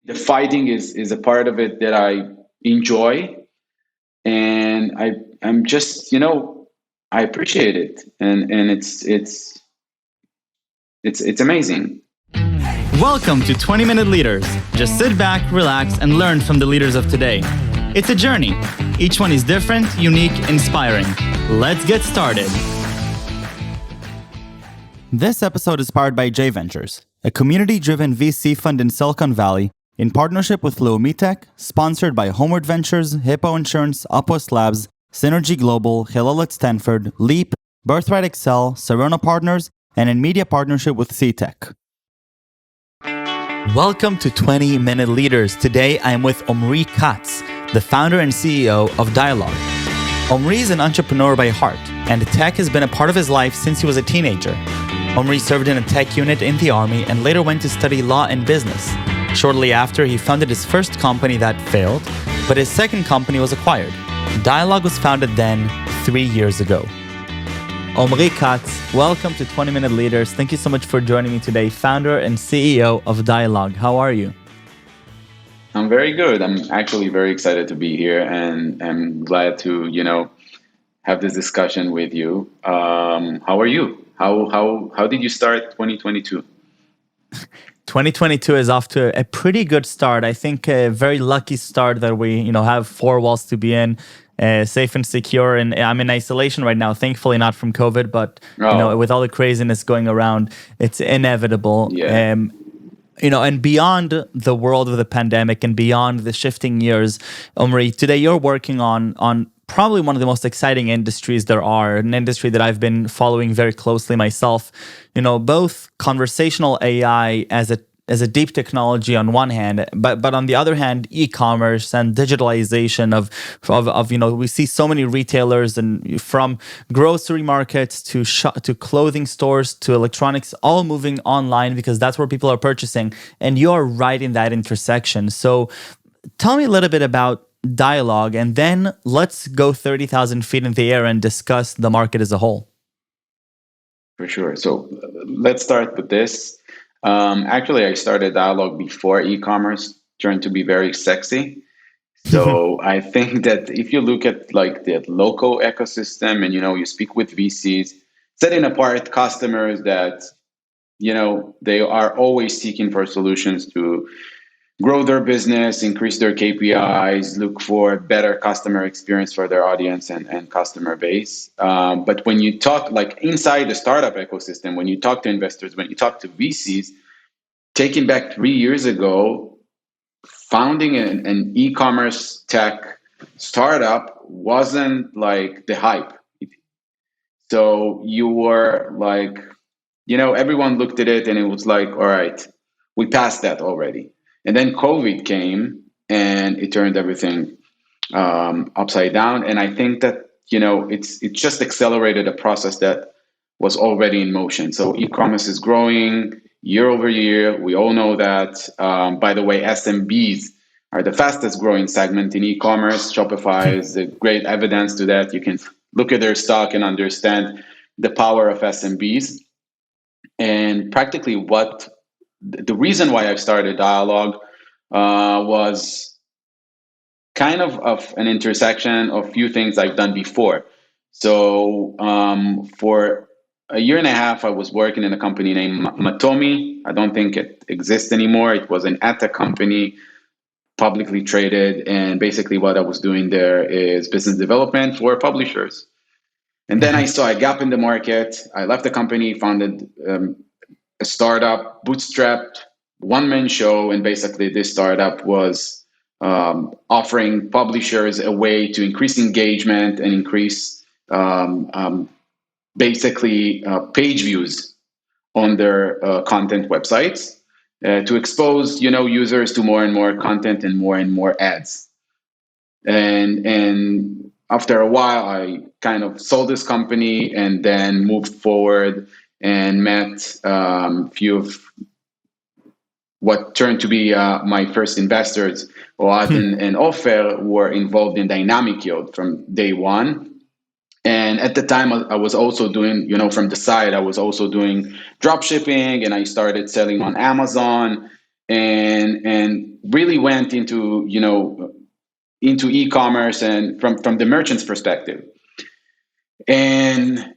the fighting is a part of it that I enjoy, and I'm just I appreciate it, and it's amazing. Welcome to 20-Minute Leaders. Just sit back, relax, and learn from the leaders of today. It's a journey. Each one is different, unique, inspiring. Let's get started. This episode is powered by J Ventures, a community-driven VC fund in Silicon Valley in partnership with Leumi, sponsored by Homeward Ventures, Hippo Insurance, Upwest Labs, Synergy Global, Hillel at Stanford, Leap, Birthright Excel, Serona Partners, and in media partnership with CTech. Welcome to 20-Minute Leaders. Today I am with Omri Katz, the founder and CEO of Dialogue. Omri is an entrepreneur by heart, and tech has been a part of his life since he was a teenager. Omri served in a tech unit in the army and later went to study law and business. Shortly after, he founded his first company that failed, but his second company was acquired. Dialogue was founded then, 3 years ago. Omri Katz, welcome to 20-Minute Leaders. Thank you so much for joining me today, founder and CEO of Dialogue. How are you? I'm very good. I'm actually very excited to be here, and I'm glad to, have this discussion with you. How are you? How did you start 2022? 2022 is off to a pretty good start. I think a very lucky start that we, have four walls to be in, safe and secure. And I'm in isolation right now, thankfully not from COVID, but with all the craziness going around, it's inevitable. Yeah. And beyond the world of the pandemic and beyond the shifting years, Omri, today you're working on probably one of the most exciting industries there are, an industry that I've been following very closely myself. Both conversational AI as a deep technology on one hand, but on the other hand, e-commerce and digitalization of we see so many retailers, and from grocery markets to clothing stores to electronics, all moving online because that's where people are purchasing, and you're right in that intersection. So tell me a little bit about Dialogue, and then let's go 30,000 feet in the air and discuss the market as a whole. For sure. So let's start with this. Actually, I started Dialogue before e-commerce turned to be very sexy. So I think that if you look at like the local ecosystem and, you speak with VCs, setting apart customers that, they are always seeking for solutions to grow their business, increase their KPIs, look for better customer experience for their audience and customer base. But when you talk like inside the startup ecosystem, when you talk to investors, when you talk to VCs, taking back 3 years ago, founding an e-commerce tech startup wasn't like the hype. So you were like, everyone looked at it and it was like, all right, we passed that already. And then COVID came and it turned everything upside down. And I think that, it just accelerated a process that was already in motion. So e-commerce is growing year over year. We all know that. By the way, SMBs are the fastest growing segment in e-commerce. Shopify is a great evidence to that. You can look at their stock and understand the power of SMBs. And practically the reason why I started Dialogue was kind of an intersection of few things I've done before. So for a year and a half, I was working in a company named Matomi. I don't think it exists anymore. It was an ad tech company, publicly traded. And basically what I was doing there is business development for publishers. And then I saw a gap in the market. I left the company, founded a startup, bootstrapped, one-man show, and basically this startup was offering publishers a way to increase engagement and increase page views on their content websites to expose users to more and more content and more ads. And after a while, I kind of sold this company and then moved forward and met a few of what turned to be my first investors, Oad and Ofer, were involved in dynamic yield from day one. And at the time, I was also doing, from the side, I was also doing drop shipping, and I started selling on Amazon. and really went into into e-commerce and from the merchant's perspective, and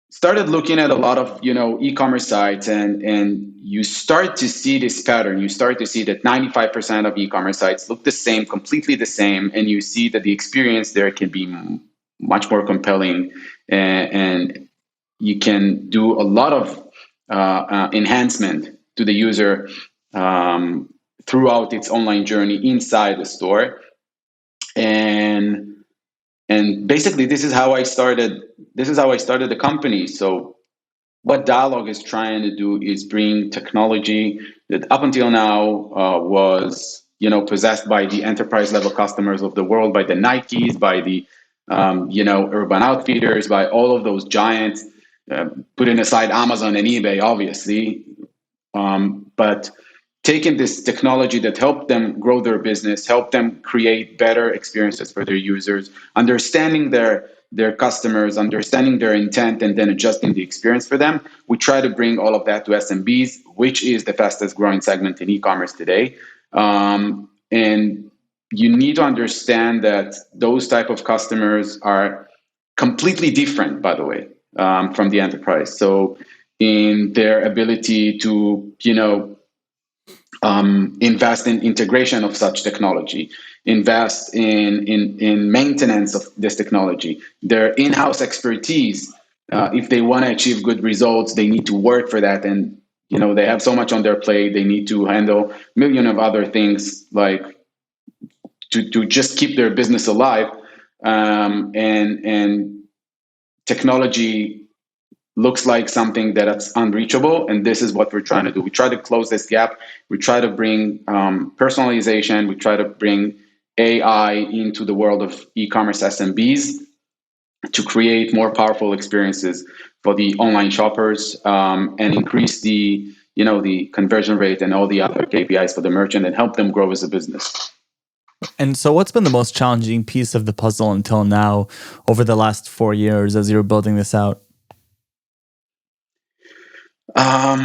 started looking at a lot of e-commerce sites, and you start to see this pattern. You start to see that 95% of e-commerce sites look the same, completely the same, and you see that the experience there can be much more compelling, and you can do a lot of enhancement to the user throughout its online journey inside the store. And basically this is how I started the company. So what Dialog is trying to do is bring technology that up until now was possessed by the enterprise level customers of the world, by the Nikes, by the Urban Outfitters, by all of those giants, putting aside Amazon and eBay, obviously. But taking this technology that helped them grow their business, help them create better experiences for their users, understanding their customers, understanding their intent, and then adjusting the experience for them. We try to bring all of that to SMBs, which is the fastest growing segment in e-commerce today. And you need to understand that those type of customers are completely different, by the way, from the enterprise. So in their ability to, invest in integration of such technology, invest in maintenance of this technology, their in-house expertise. If they want to achieve good results, they need to work for that. And, they have so much on their plate. They need to handle a million of other things, like to just keep their business alive. And technology looks like something that's unreachable, and this is what we're trying to do. We try to close this gap. We try to bring personalization. We try to bring AI into the world of e-commerce SMBs to create more powerful experiences for the online shoppers, and increase the conversion rate and all the other KPIs for the merchant, and help them grow as a business. And so, what's been the most challenging piece of the puzzle until now, over the last 4 years, as you were building this out? As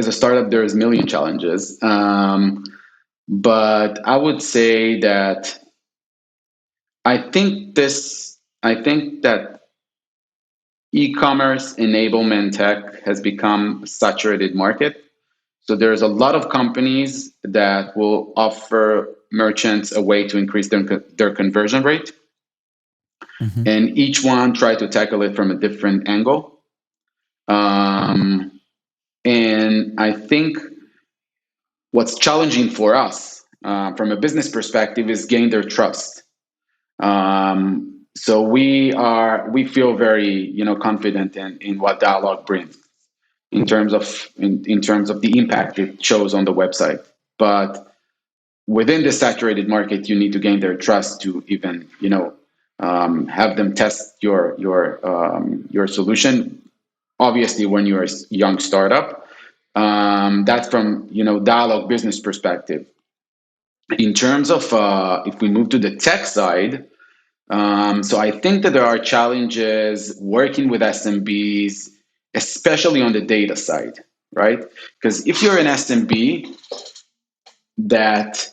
a startup, there's a million challenges. But I would say that I think that e-commerce enablement tech has become a saturated market. So there's a lot of companies that will offer merchants a way to increase their conversion rate, Mm-hmm. and each one try to tackle it from a different angle. And I think what's challenging for us, from a business perspective, is gain their trust. So we feel very confident in what Dialog brings in terms of the impact it shows on the website. But within the saturated market, you need to gain their trust to even have them test your solution. Obviously, when you're a young startup, that's from Dialog business perspective. In terms of if we move to the tech side, so I think that there are challenges working with SMBs, especially on the data side, right? Because if you're an SMB, that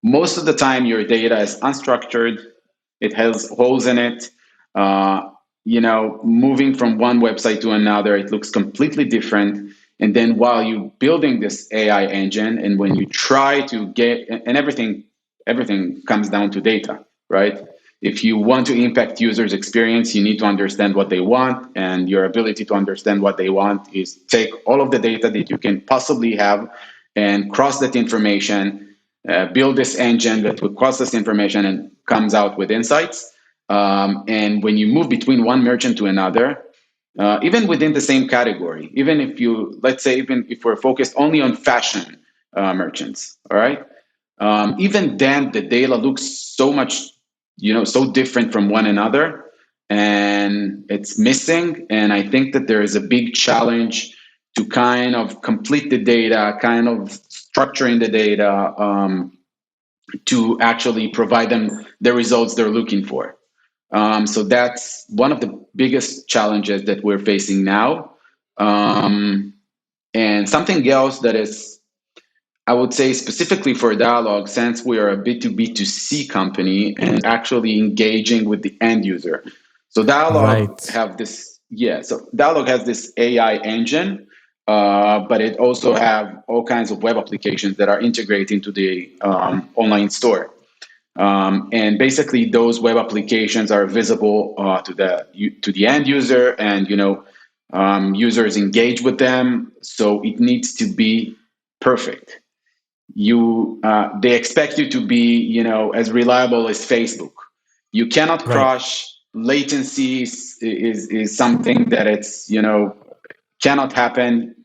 most of the time your data is unstructured, it has holes in it. Moving from one website to another, it looks completely different. And then while you're building this AI engine, and when you try to get, and everything comes down to data, right? If you want to impact users' experience, you need to understand what they want, and your ability to understand what they want is take all of the data that you can possibly have and cross that information, build this engine that will cross this information and comes out with insights. And when you move between one merchant to another, even within the same category, even if we're focused only on fashion merchants, all right, even then the data looks so much, so different from one another, and it's missing. And I think that there is a big challenge to kind of complete the data, kind of structuring the data, to actually provide them the results they're looking for. So that's one of the biggest challenges that we're facing now. And something else that is I would say specifically for Dialogue, since we are a B2B2C company and actually engaging with the end user. So Dialogue Right. have this, yeah, so Dialogue has this AI engine, but it also have all kinds of web applications that are integrated into the online store. And basically, those web applications are visible to the end user, and users engage with them. So it needs to be perfect. They expect you to be as reliable as Facebook. You cannot Right. crush latency is something that it's cannot happen.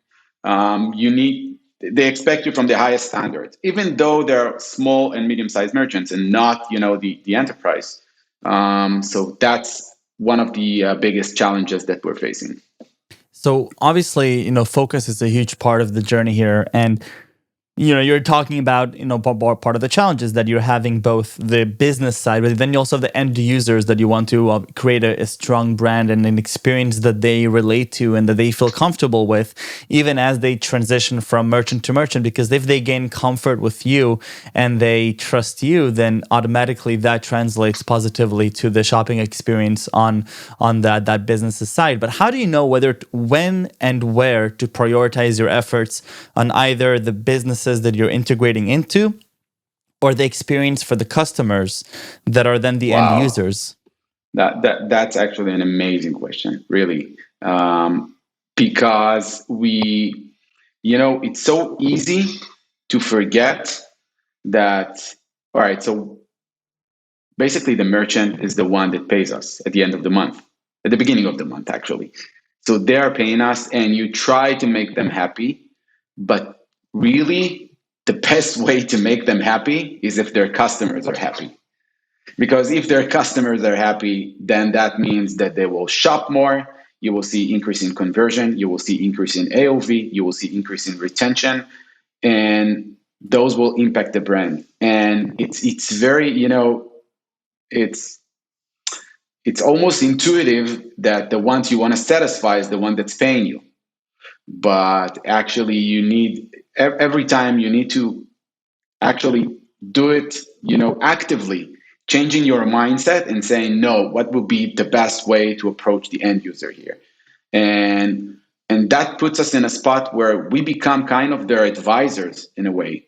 You need They expect you from the highest standards, even though they're small and medium-sized merchants and not the enterprise. So that's one of the biggest challenges that we're facing. So obviously, focus is a huge part of the journey here. And you're talking about, part of the challenges that you're having both the business side, but then you also have the end users that you want to create a strong brand and an experience that they relate to and that they feel comfortable with, even as they transition from merchant to merchant. Because if they gain comfort with you and they trust you, then automatically that translates positively to the shopping experience on that business's side. But how do you know when and where to prioritize your efforts on either the businesses that you're integrating into or the experience for the customers that are then the end Wow, users? that's actually an amazing question, really, because it's so easy to forget that. All right, so basically the merchant is the one that pays us at the end of the month, at the beginning of the month, actually. So they are paying us, and you try to make them happy, but really, the best way to make them happy is if their customers are happy. Because if their customers are happy, then that means that they will shop more. You will see increase in conversion. You will see increase in AOV. You will see increase in retention, and those will impact the brand. And it's very it's it's almost intuitive that the ones you want to satisfy is the one that's paying you. But actually, you need every time you need to actually do it, actively changing your mindset and saying, no, what would be the best way to approach the end user here? And and that puts us in a spot where we become kind of their advisors in a way,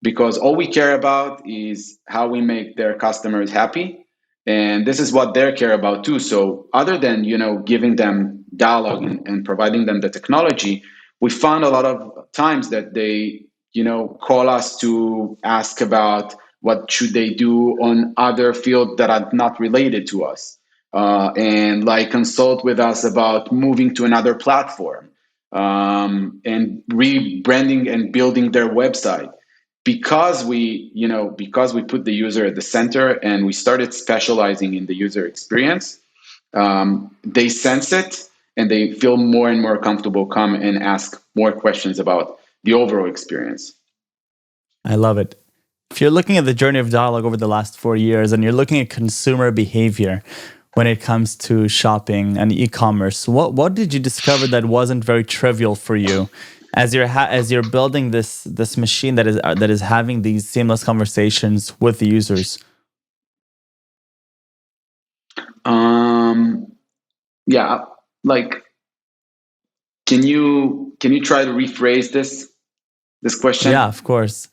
because all we care about is how we make their customers happy, and this is what they care about too. So other than giving them dialogue and providing them the technology, we found a lot of times that they call us to ask about what should they do on other fields that are not related to us, and like consult with us about moving to another platform, and rebranding and building their website, because we put the user at the center and we started specializing in the user experience. They sense it, and they feel more and more comfortable come and ask more questions about the overall experience. I love it. If you're looking at the journey of dialogue over the last 4 years and you're looking at consumer behavior when it comes to shopping and e-commerce, what did you discover that wasn't very trivial for you as you're building this machine that is having these seamless conversations with the users? um yeah, like, can you try to rephrase this Yeah, question? of course.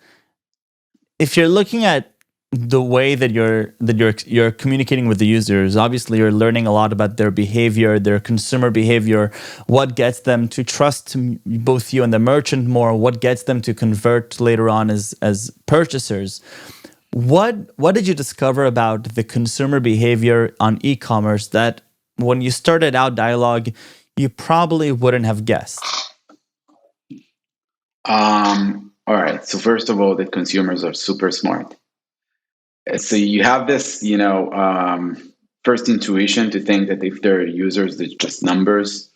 If you're looking at the way that you're communicating with the users, obviously you're learning a lot about their behavior, their consumer behavior, what gets them to trust both you and the merchant more, what gets them to convert later on as purchasers. What did you discover about the consumer behavior on e-commerce that when you started out dialogue you probably wouldn't have guessed? All right, so first of all, the consumers are super smart. So you have this first intuition to think that if they're users, they're just numbers.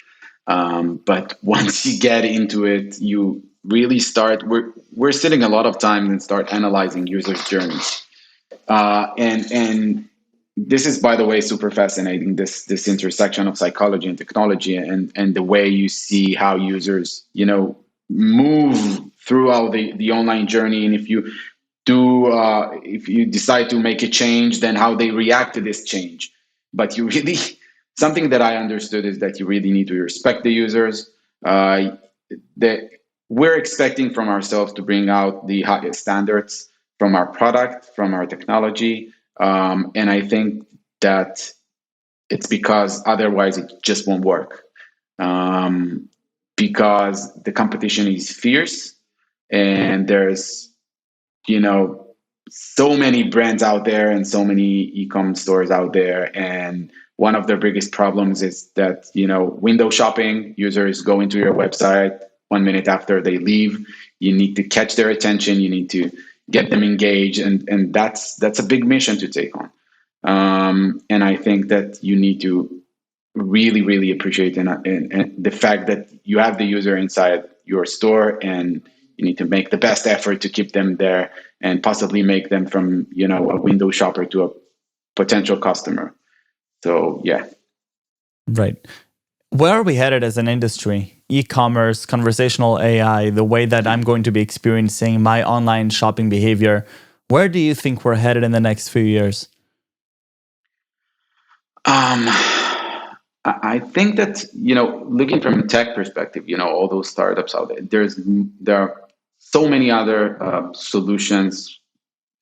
But once you get into it, you really start. We're sitting a lot of time and start analyzing users' journeys. And this is, by the way, super fascinating. This intersection of psychology and technology, and the way you see how users move throughout the online journey, and if you decide to make a change, then how they react to this change. But you really, something that I understood is that you really need to respect the users. That we're expecting from ourselves to bring out the highest standards from our product, from our technology, and I think that it's because otherwise it just won't work. Um, because the competition is fierce, and there's, you know, so many brands out there and so many e-com stores out there, and one of their biggest problems is that, window shopping. Users go into your website 1 minute after they leave. You need to catch their attention, you need to get them engaged, and that's a big mission to take on. And I think that you need to really, really appreciate and the fact that you have the user inside your store, and you need to make the best effort to keep them there and possibly make them from, a window shopper to a potential customer. So, yeah. Right. Where are we headed as an industry? E-commerce, conversational AI, the way that I'm going to be experiencing my online shopping behavior. Where do you think we're headed in the next few years? I think that, looking from a tech perspective, all those startups out there are so many other solutions.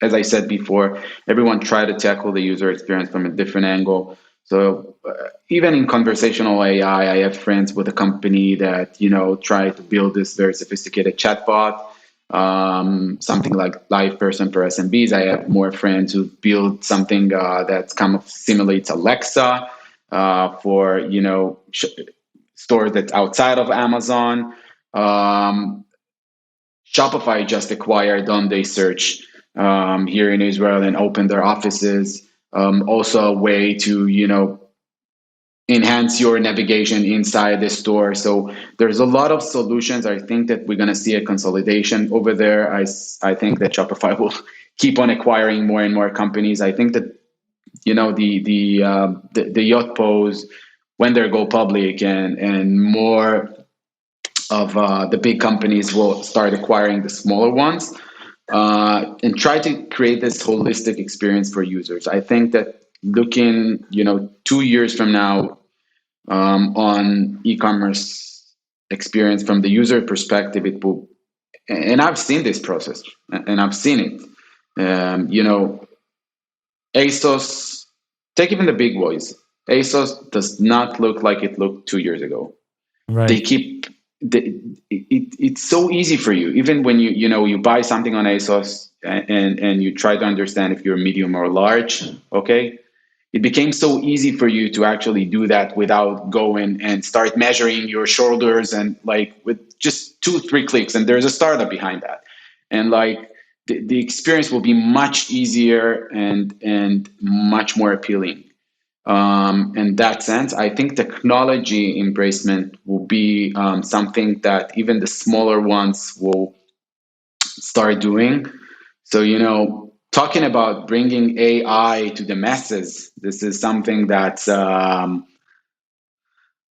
As I said before, everyone tried to tackle the user experience from a different angle. So even in conversational AI, I have friends with a company that, try to build this very sophisticated chatbot, something like live person for SMBs. I have more friends who build something that kind of simulates Alexa for, stores that's outside of Amazon. Shopify just acquired Donde Search here in Israel and opened their offices. Also a way to, enhance your navigation inside the store. So there's a lot of solutions. I think that we're going to see a consolidation over there. I think that Shopify will keep on acquiring more and more companies. I think that, the yacht pose when they go public, and more of the big companies will start acquiring the smaller ones, and try to create this holistic experience for users. I think that looking, 2 years from now, on e-commerce experience from the user perspective, it will, and I've seen this process, and I've seen it. ASOS, take even the big boys. ASOS does not look like it looked 2 years ago. They Right. keep it's so easy for you, even when you buy something on ASOS, and you try to understand if you're medium or large. Okay, it became so easy for you to actually do that without going and start measuring your shoulders, and like with just 2-3 clicks, and there's a startup behind that, and like the experience will be much easier and much more appealing. In that sense, I think technology embracement will be something that even the smaller ones will start doing. So, talking about bringing AI to the masses, this is something that's,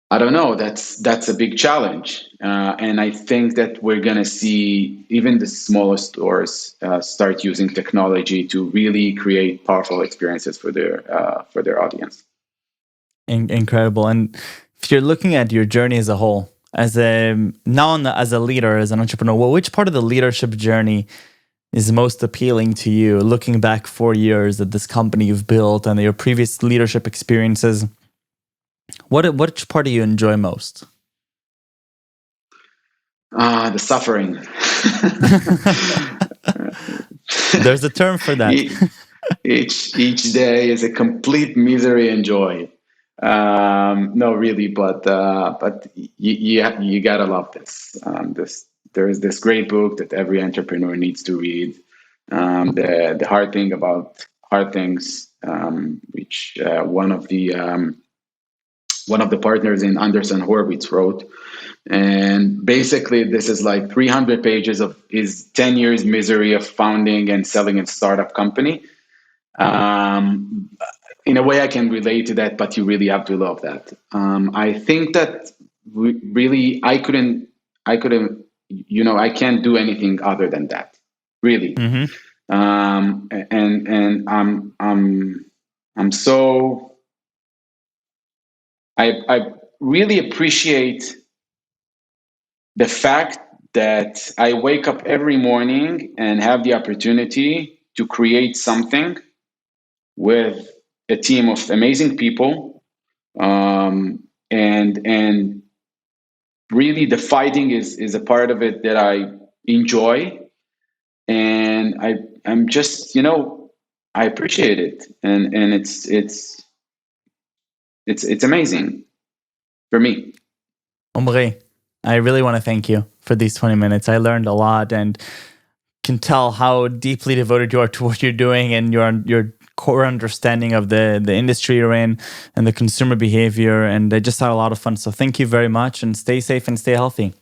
I don't know, that's a big challenge. And I think that we're going to see even the smallest stores start using technology to really create powerful experiences for their audience. Incredible. And if you're looking at your journey as a whole, as a leader, as an entrepreneur, well, which part of the leadership journey is most appealing to you? Looking back 4 years at this company you've built and your previous leadership experiences, which part do you enjoy most? The suffering. There's a term for that. each day is a complete misery and joy. No, really, but you gotta love this. There is this great book that every entrepreneur needs to read. The hard thing about hard things, which one of the partners in Anderson Horowitz wrote. And basically, this is like 300 pages of his 10 years misery of founding and selling a startup company. In a way, I can relate to that, but you really have to love that. I think that really, I couldn't I can't do anything other than that, really. Mm-hmm. And I'm so I really appreciate the fact that I wake up every morning and have the opportunity to create something with a team of amazing people, and really the fighting is a part of it that I enjoy, and I'm just I appreciate it, and it's amazing for me. Omri, I really want to thank you for these 20 minutes. I learned a lot and can tell how deeply devoted you are to what you're doing and your core understanding of the industry you're in and the consumer behavior. And I just had a lot of fun. So thank you very much and stay safe and stay healthy.